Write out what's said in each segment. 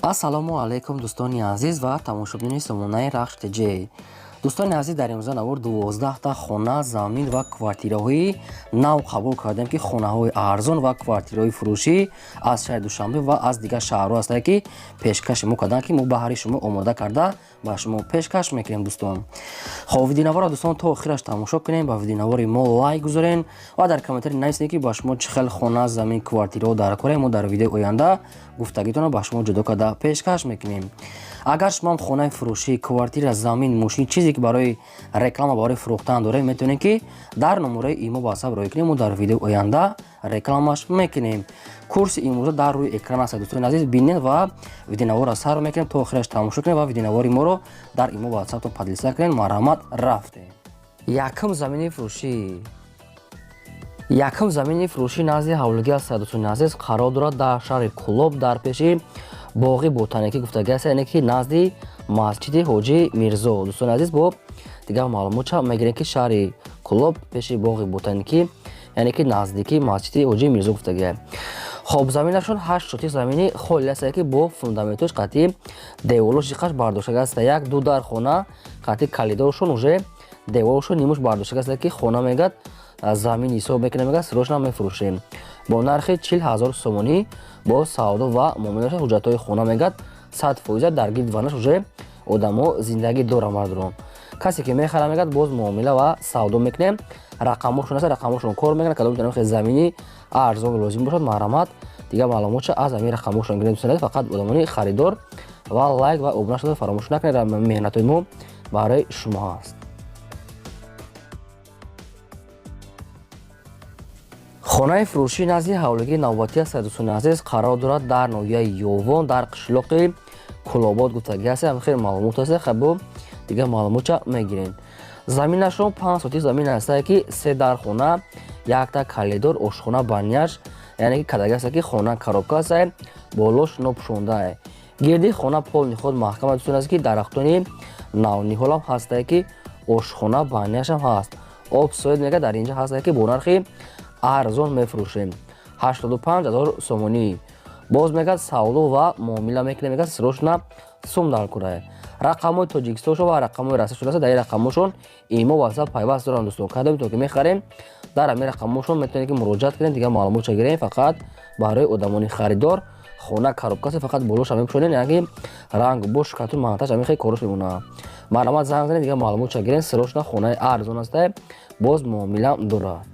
ассалому алайкум дӯстони азиз ва тамошобини сомонаи RAHSH TJ. Дӯстони азиз, дар имрӯза навор 12 хона, замин ва квартираҳои нав қабул кардем ки Хонахои Арзон ва квартираҳои Фуруши аз шаҳри Душанбе ва аз дигар шаҳрҳо ҳастанд ки пешкаши мо карданд ки мо ба ҳари шумо омода карда ба шумо пешкаш мекунем дӯстон. Хоб видеонавора дӯстон то охираш тамошо кунем, ба видеонавори мо лайк гузорен ва дар комментари нависед ки ба шумо чӣ хел хона, замин, квартираҳо дар кора мо дар видеои оянда гуфтагитонро ба шумо ҷудо карда пешкаш мекунем. Агар шумо хонаи фурӯшӣ, квартира, замин, мошин чизе ки барои реклама, барои фурӯхтан дорем, метавонем ки дар номераи имо ватсап роя кунем. мо дар видеои оянда рекламаш мекунем. Курси имрӯза дар рӯи экран аст. Дӯстони азиз, бинед ва видеонавора сар мекунем то охираш тамошо кунем ва видеонавори моро дар имо ватсап то подлиса кунем. Марҳамат, рафтем. Якум замини фурӯшӣ. Якум замини фурӯшӣ назди ҳавлиги аст. Дӯстони азиз, қарор дорад дар шаҳри Кулоб дар пеши боғи ботаникӣ гуфтагӣ аст, яъне ки назди масҷиди ҳоҷи Мирзо. Дӯстони азиз, бо дигар маълумота мегирем ки шаҳри Кулоб пеши боғи ботаникӣ, яъне ки наздики масҷиди ҳоҷи Мирзо гуфтагӣ. хоб заминашон 8 сотик замини холӣ аст ки бо фундаментош қатъи деволоши қаш бардоштага аст. Як ду дар хона қатъи калидоршон уже деволшон нимуш бардоштага аст ки хона мегад замин ҳисоб мекунем, мегад сирошна мефурӯшем бо нархи 40,000 сомонӣ. бо савдо ва муомилаша ҳуҷҷатҳои хона мегад 100% дар гирди ванаш уже одамо зиндагӣ доранд. Мардурон касе ки мехара мегад боз муомила ва савдо мекунем. рақамошон аст, рақамошон кор мекунад. кадом ҷаноби замини арзон лозим бошад, марҳамат, дигар маълумотша аз ҳамин рақамошон гирем. фақат одамони харидор ва лайк ва обуна шуда фаромӯш накунед. меҳнатҳои мо барои шумо аст. хонаи фурӯшӣ назди ҳавлигии навбатӣ аст. дӯстони азиз, қарор дорад дар ноҳияи Ёвон дар қишлоқи Кулобод гуфтагӣ аст. хеле маълумот аст, хабо дигар маълумотша мегирем. заминашон 5 сотик замин аст ки 3 дар хона, якта калидор, ошхона, баняш, яъне ки кадагӣ аст ки хона коробка аст, болош нопӯшонда. гирди хона пол ниход маҳкам аст. дӯстони азиз, ки дарахтони навниҳолам ҳаст ки ошхона, баняшам ҳаст. об соед мегад дар инҷа ҳаст ки бо нархи арзон мефурӯшем 85,000 сомонӣ. боз мегад савдо ва муомила мекунем, мегад сирошна сум дар кора. рақамҳои тоҷикистоншон ва рақамҳои расмишон аст. дар ин рақамҳошон имо ватсап пайваст доранд. дӯстон кадоми то ки мехарем дар ҳамин рақамҳошон метавонем ки муроҷиат кунем. дигар маълумотша гирем. фақат барои одамони харидор хона коробка аст, фақат болоша мепӯшонем, яки ранг бо шикатун манташ ҳамин хеле кораш мемонад. марҳамат, занг занед. дигар маълумотша гирем. сирошна хонаи арзон аст, боз муомила дорад.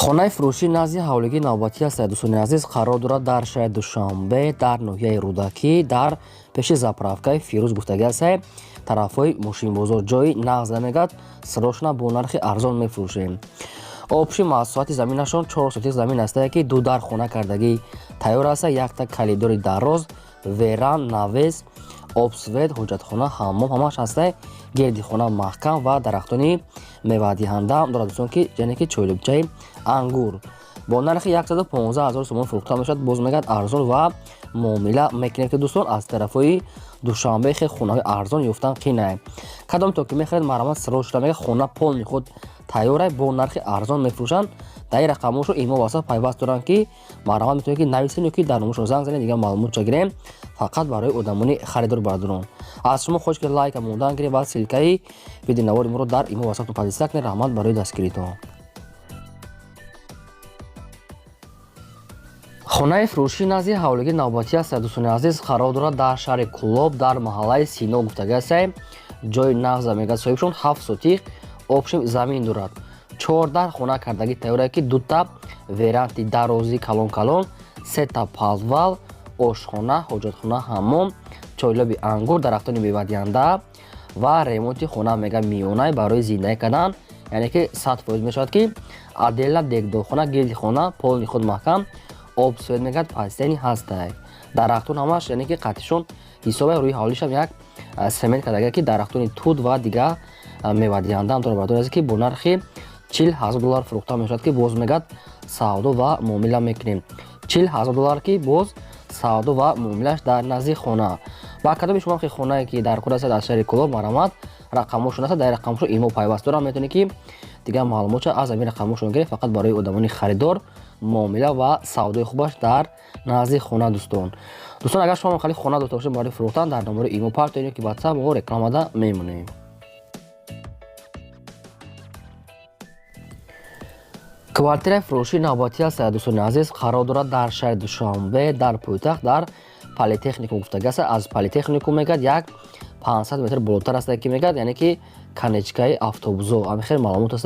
хонаи фурӯшӣ назди ҳавлигии навбатӣ аст. дӯстони азиз, қарор дорад дар шаҳри Душанбе дар ноҳияи Рудакӣ дар пеши заправкаи Фирӯз гуфтагӣ аст. тарафҳои мошинбозор ҷои нағз мегад сирошна бо нархи арзон мефурӯшем. обши маҳсулоти заминашон 4 сотик замин аст ки ду дар хона кардагӣ тайёр аст. якта калидори дароз, веран, навес, обсвет, ҳоҷатхона, ҳаммом ҳамаш ҳаст. гирди хона маҳкам ва дарахтони мевадиҳанда дорад. дӯстон ки яъне ки чойлубчаи ангур бо нархи 115,000 сомон фурӯхта мешавад. боз мегад арзон ва муомила мекунем ки дӯстон аз тарафҳои Душанбе хеле хонаҳои арзон ёфтан қинае. кадом то ки мехаред, марҳамат, сирошта мегад хона полни худ тайёра бо нархи арзон мефурӯшанд. дар ин рақамҳошон имо ватсап пайваст доранд ки марҳамат метавонед ки нависед ё ки дар номашон занг занед. дигар маълумотша гирем. фақат барои одамони харидор бардорон. аз шумо хоҳиш ки лайка мондан гирем ва силкаи видеонавори моро дар имо ватсап подписа кунед. раҳмат барои дастгиритон. хонаи фурӯшӣ назди ҳавлигии навбатӣ аст. дӯстони азиз, қарор дорад дар шаҳри Кулоб дар маҳаллаи Сино гуфтагӣ аст. ҷои нағза мегад соҳибшон 7 сотик обшим замин дорад. 4 дар хона кардагӣ тайёра ки 2 та веранти дарози калон калон, 3 та подвал, ошхона, ҳоҷатхона, ҳаммом, чойлоби ангур, дарахтони мевадиҳанда ва ремонти хона мега миёнае барои зиндагӣ кардан, яъне ки 100% мешавад ки адела дегдорхона, гирди хона полни худ маҳкам, об соед мегад пастени ҳастай. дарахтон ҳамаш яъне ки қатишон ҳисобе рӯи ҳавлишам як семент кардага ки дарахтони тут ва дигар мевадиҳандаам дора. бардор аст ки бо нархи 40,000 доллар фурӯхта мешавад ки боз мегад савдо ва муомила мекунем. 40,000 доллар ки боз савдо ва муомилаш дар назди хона. ва кадоми шумо ки хонае ки дар кора аст аз шаҳри Кулоб, марҳамат, рақамошон аст. дар рақамошон имо пайваст дорам. метавонед ки дигар маълумотша аз ҳамин рақамошон гирем. фақат барои одамони харидор муомила ва савдои хубаш дар назди хона дӯстон. Дӯстон, агар шумо хали хона дошта бошед барои фурӯхтан, дар номери имо партони ки WhatsApp мо рекламада мемонем. квартираи фурӯши навбатӣ аст дӯстони азиз, қарор дорад дар шаҳри Душанбе дар пойтахт дар политехникум гуфтага аст. аз политехникум мегӯяд як 500 метр болотар аст ки мегӯяд, яъне ки канечкаи автобусо ами хеле маълумот аст.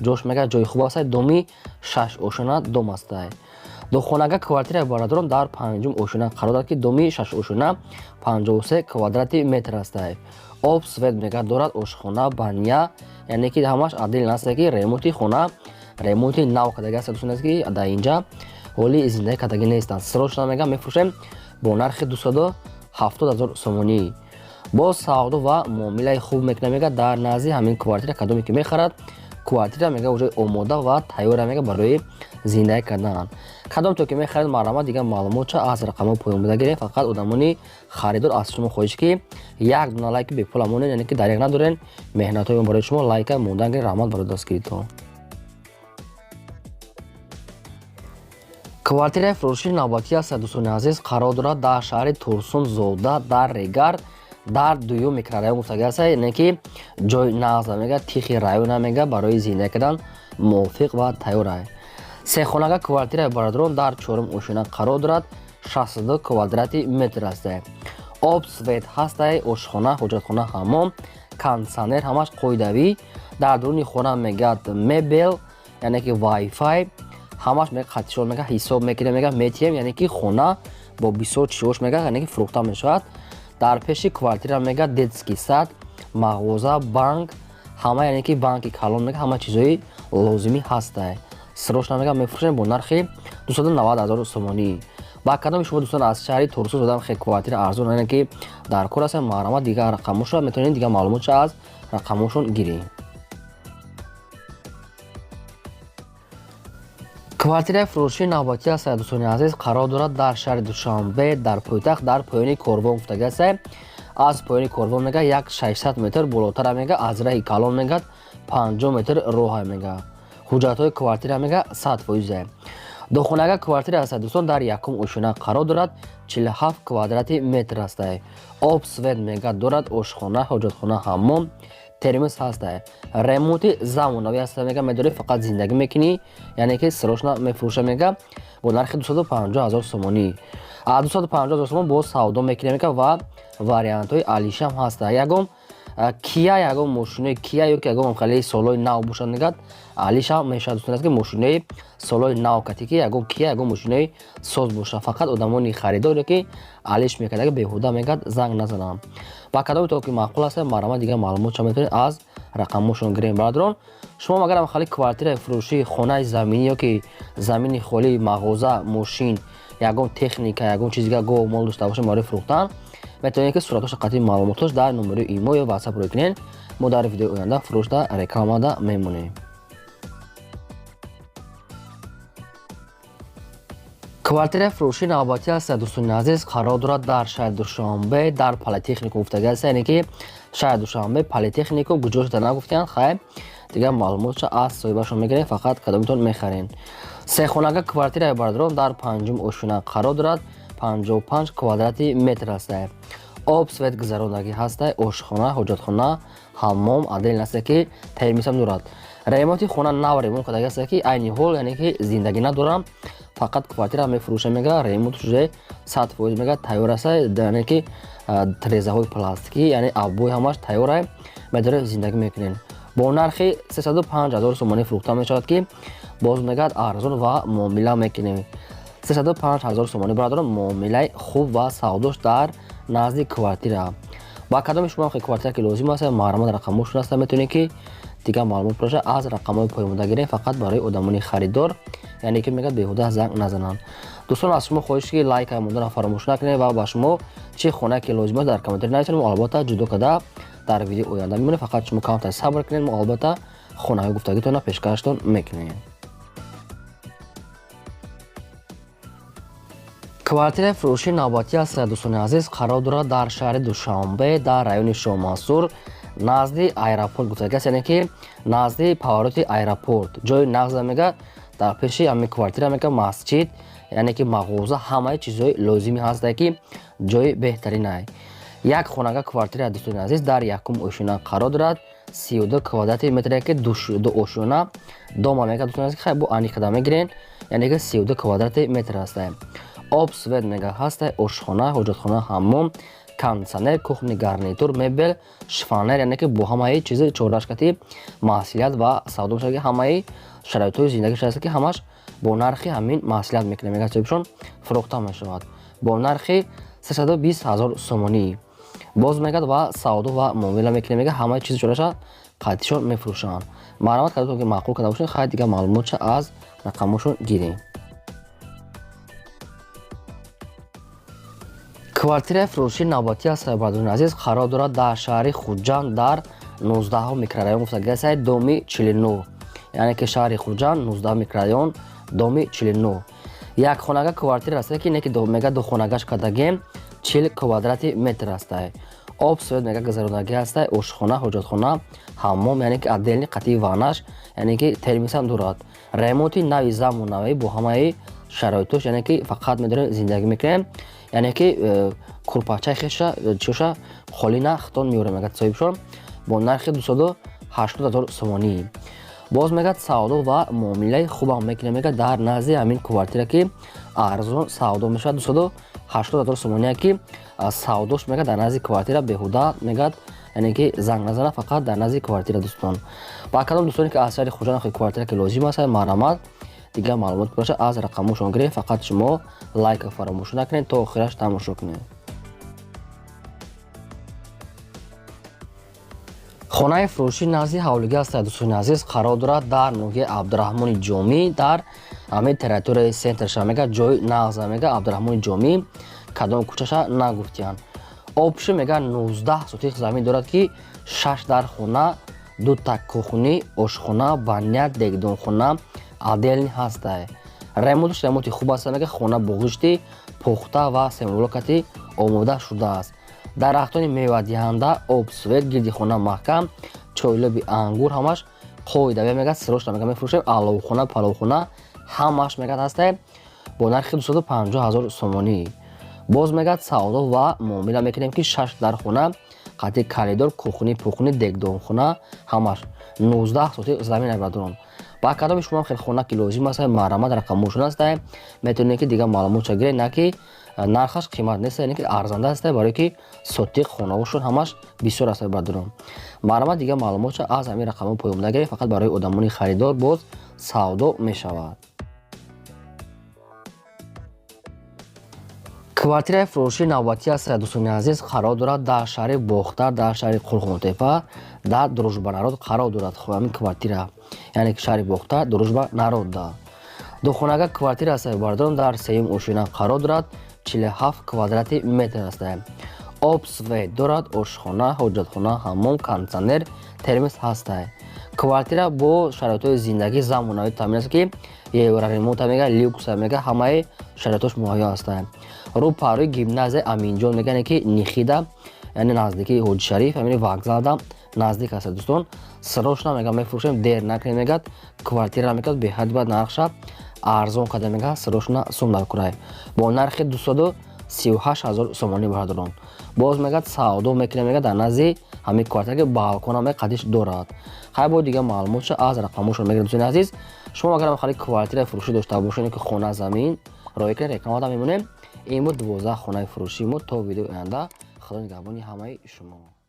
ҷош мегӯяд ҷои хуб аст, доми 6 ошона дом аст. до хонага квартираи бародарон дар 5 ошона қарор дорад ки доми 6 ошона 53 квадрати метр аст. об свет мегӯяд дорад, ошхона, баня, яъне ки ҳамаш адил аст ки ремонти хона ремонти нав кардагӣ аст дӯстон аст ки дар инҷа ҳоли зиндагӣ кардагӣ нестанд. срочно мегӯям мефурӯшем бо нархи 270 000 сомонӣ. боз савдо ва муомилаи хуб мекунад. мегӯяд дар назди ҳамин квартира кадоме ки мехарад, квартира мегӯяд уже омода ва тайёра мегӯяд барои зиндагӣ кардан. кадомто ки мехаред марҳамат дигар маълумотша аз рақамҳои поёнбуда гирем. фақат одамони харидор аз шумо хоҳиш ки як дуна лайки бепула монед, яъне ки дариқ надорен меҳнатҳои барои шумо лайка мондан гирем. раҳмат барои дастгиритон. квартираи фурӯши навбатӣ аст дӯстони азиз, қарор дорад дар шаҳри Турсунзода дар Регар дар 2 микрорайон гуфтага аст, яъне ки ҷои нағза мегӯяд тихи района мегӯяд барои зиндагӣ кардан мувофиқ ва тайёр аст. сехонага квартираи бародарон дар 4 ошона қарор дорад, 62 квадрати метр аст. об свет ҳаст, ошхона, ҳоҷатхона, ҳаммом, кондитсионер ҳамаш қоидавӣ. дар дуруни хона мегӯяд мебел, яъне ки вайфай, ҳамаш мегӯяд хатишон мегӯяд ҳисоб мекунем, мегӯяд метием, яъне ки хона бо бисёр чиёш мегӯяд, яъне ки фурӯхта мешавад. дар пеши квартира мегӯяд детский сад, мағоза, банк, ҳама, яъне ки банки калон мегӯяд, ҳама чизои лозимӣ ҳаст. срочно мегӯям мефурӯшем бо нархи 290 000 сомонӣ. ба кадоми шумо дӯстон аз шаҳри Турсун зодам хеле квартира арзон, яъне ки дар кор ҳастем, марҳамат дигар рақамошро метавонед дигар маълумотша аз рақамошон гирем. квартираи фурӯши навбатӣ аст дӯстони азиз, қарор дорад дар шаҳри Душанбе дар пойтахт дар поёни корвон гуфтага аст. аз поёни корвон мегӯяд як 600 метр болотар мегӯяд, аз раҳи калон мегӯяд 50 метр роҳ мегӯяд. ҳуҷҷатҳои квартира мегӯяд 100%. дохонага квартира аст дӯстон, дар 1 ошона қарор дорад, 47 квадрати метр аст. об свет мегӯяд дорад, ошхона, ҳоҷатхона, ҳаммом, термос ҳаст. ремонти замонавӣ аст мегӯяд, медорӣ фақат зиндагӣ мекунӣ, яъне ки срочно мефурӯша мегӯяд бо нархи 250 000 сомонӣ. 250 000 сомон бо савдо мекунем ва вариантҳои алишам ҳаст. ягон кия, ягон мошинаи кия ё ки ягон хеле солҳои нав бошад мегӯяд алишам мешавад. дӯстон аст ки мошинаи солҳои нав кати ки ягон кия, ягон мошинаи соз бошад. фақат одамони харидор ё ки алиш мекардаги беҳуда мегӯяд занг назанам. ба кадоми то ки маъқул аст, марҳамат дигар маълумотша метавонед аз рақамошон гирем. бародарон, шумо агарам хали квартираи фурӯши хонаи заминӣ ё ки замини холии мағоза, мошин, ягон техника, ягон чизи дигар гов мол дошта бошед барои фурӯхтан, метавонед ки суратош қатъи маълумотош дар номери имо ё WhatsApp рӯй кунед. мо дар видеои оянда фурӯшта рекламада мемонем. квартираи фурӯши навбатӣ аст дӯстони азиз, қарор дорад дар шаҳри Душанбе дар политехникум гуфтага аст, яъне ки шаҳри Душанбе политехникум куҷоста нагуфтиянд. хайр дигар маълумотша аз соҳибашон мегирем, фақат кадомитон мехарен. сехонага квартираи бародарон дар 5 ошона қарор дорад, 55 квадрати метр аст. об свет гузаронагӣ ҳаст, ошхона, ҳоҷатхона, ҳаммом, адел аст ки термисам дорад. ремонти хона нав ремонт кардагӣ аст ки айни ҳол, яъне ки зиндагӣ надорам, фақат квартира мефурӯша мегӯяд, ремонтш уже 100% мегӯяд тайёр аст, яъне ки трезаҳои пластикӣ, яъне аббои ҳамаш тайёр аст, медоред зиндагӣ мекунед. бо нархи 305 000 сомонӣ фурӯхта мешавад ки боз мегӯяд арзон ва муомила мекунем. 305 000 сомонӣ бародарон, муомилаи хуб ва савдош дар назди квартира. ба кадоми шумо хеле квартира ки лозим аст, марҳамат рақамошон аст, метавонед ки дигар маълумот проша аз рақамҳои поёнбуда гирем, фақат барои одамони харидор, яъне ки мегӯяд беҳуда занг назананд. дӯстон, аз шумо хоҳиш ки лайка монданро фаромӯш накунед ва ба шумо чӣ хона ки лозим аст дар комментари нависед. мо албатта ҷудо карда дар видеои оянда мемонем. фақат шумо камтар сабр кунед, мо албатта хонаҳои гуфтагитонро пешкаштон мекунем. квартираи фурӯши навбатӣ аст дӯстони азиз, қарор дорад дар шаҳри Душанбе дар райони Шомасур назди аэропорт гуфтага аст, яъне ки назди повороти аэропорт. ҷои нағза мегӯяд дар пеши ҳамин квартира мега масҷид яъне ки мағоза ҳамаи чизҳои лозимӣ ҳастае ки ҷои беҳтаринае. Як хонага квартира дӯстони азиз дар якум ошина қарор дорад. 32 квадрати метре ки ду ошина дома мега дӯстони азиз хай бо аниқада мегирен яъне ки 32 квадрати метр ҳастае. об свет мега ҳастае, ошхона, ҳоҷатхона, ҳаммом, кондитсионер, кухни, гарнитур, мебел, шифонер яъне ки бо ҳамаи чизи чорашкати маҳсулият ва савдо мешавад ки ҳамаи шароитҳои зиндагӣ шаст ки ҳамаш бо нархи ҳамин маҳсулият мекунем мега соҳибшон фурӯхта мешавад бо нархи 320 000 сомонӣ. боз мегад ва савдо ва муомила мекунем мега ҳамаи чизи чораша қаддишон мефурӯшанд. маълумот кардатон ки маъқул карда бошед хай дигар маълумотша аз рақамошон гирем. квартираи фурӯшии навбатӣ аз бардорони азиз қарор дорад дар шаҳри хуҷанд дар 19 микрорайон муфтагасай доми 49 яъне ки шаҳри хуҷанд 19 микрорайон доми 49. як хонага квартира ҳастае ки не ки мега ду хонагаш кардагем 40 квадрати метр ҳастае. об свет мега гузаронагӣ ҳастае, ошхона, ҳоҷатхона, ҳаммом яъне ки отдельни қатъи ванаш яъне ки термисам дорад. ремонти нави замонавӣ бо ҳамаи шароитош яъне ки фақат медорем зиндагӣ мекунем яъне ки курпачаи хеша чиша холӣ на хитон меёрем мегад соҳибшон бо нархи 280 000 сомонӣ. боз мегад савдо ва муомилаи хубам мекунем мегад дар назди ҳамин квартира ки арзон савдо мешавад 280 000 сомоние ки савдош мегад дар назди квартира беҳуда мегад яъне ки занг назана фақат дар назди квартира дӯстон. ба кадом дӯстоне ки аз шаҳри хуҷанд хоҳи квартира ки лозим аст марамат дигар маълумот боша аз рақамошон гирем. фақат шумо лайка фаромӯш накунед то охираш тамошо кунед. хонаи фурӯшӣ назди ҳавлига аст дӯстони азиз қарор дорад дар ноҳияи абдураҳмони ҷомӣ дар ҳамин территорияи сентрша мега ҷои нағза мега абдураҳмони ҷомӣ кадом кӯчаша нагуфтиянд. обши мега 19 сотиқ замин дорад ки 6 дар хона, 2 так кухни, ошхона, баня, дегдонхона отдельни ҳастае. ремонтш ремонти хуб аст мега хона бо ғишти пухта ва семиблокати омода шудааст. дарахтони мевадиҳанда, об свет, гирди хона маҳкам, чойлоби ангур ҳамаш қоида мега сирошта мега мефурӯшем. аловхона, паловхона ҳамаш мегад ҳастае бо нархи 250 000 сомонӣ. боз мегад савдо ва муомила мекунем ки 6 дар хона, қатъи коридор, кухни, пухни, дегдонхона ҳамаш 19 сотиқ замин бардорон. ба кадоми шумо хел хона ки лозим аст маърамат рақамошон астае метавонед ки дигар маълумотша гиред на ки нархаш қимат нест яъне ки арзанда астае барое ки сотиқ хонаҳошон ҳамаш бисёр аст бардорон. маърамат дигар маълумотша аз ҳамин рақамҳо поёмда гиред фақат барои одамони харидор боз савдо мешавад. квартираи фурӯшии навбатӣ аст дӯстони азиз қарор дорад дар шаҳри бохтар дар шаҳри қурғонтепа дар дружбанарод қарор дорад. ҳамин квартира яъне ки шаҳри бохтар дружбанарода духонага квартира аст бардорон дар сеюм ошина қарор дорад 47 квадрати метр ҳастае. об свет дорад, ошхона, ҳоҷатхона, ҳаммом, кондитсионер, термис ҳастае. квартира бо шароитҳои зиндагӣ замонавӣ таъмин аст ки евроремонта мега люкса мега ҳамаи шароитош муҳайё ҳастае. рӯ парои гимназияи аминҷон мега яъне ки нихида яъне наздикии ҳоҷи шариф ҳамини вокзалда наздик аст дӯстон. срочно мега мефурӯшем дер накунед мегад квартира мегад беҳад бад нархша арзон карда мега срочно сум дар курай бо нархи 238 000 сомонӣ бардорон. боз мегад савдо мекунем мега дар назди ҳамин квартира ки балкона мега қадиш дорад. хай бо дигар маълумотша аз рақамошон мегирем дӯстони азиз. шумо агар мехоҳед квартираи фурӯшӣ дошта бошед ки хона замин роя кунед рекламада мемонем. ин буд 12 хонаи фурӯшии мо. то видеои оянда худо нигаҳбони ҳамаи шумо.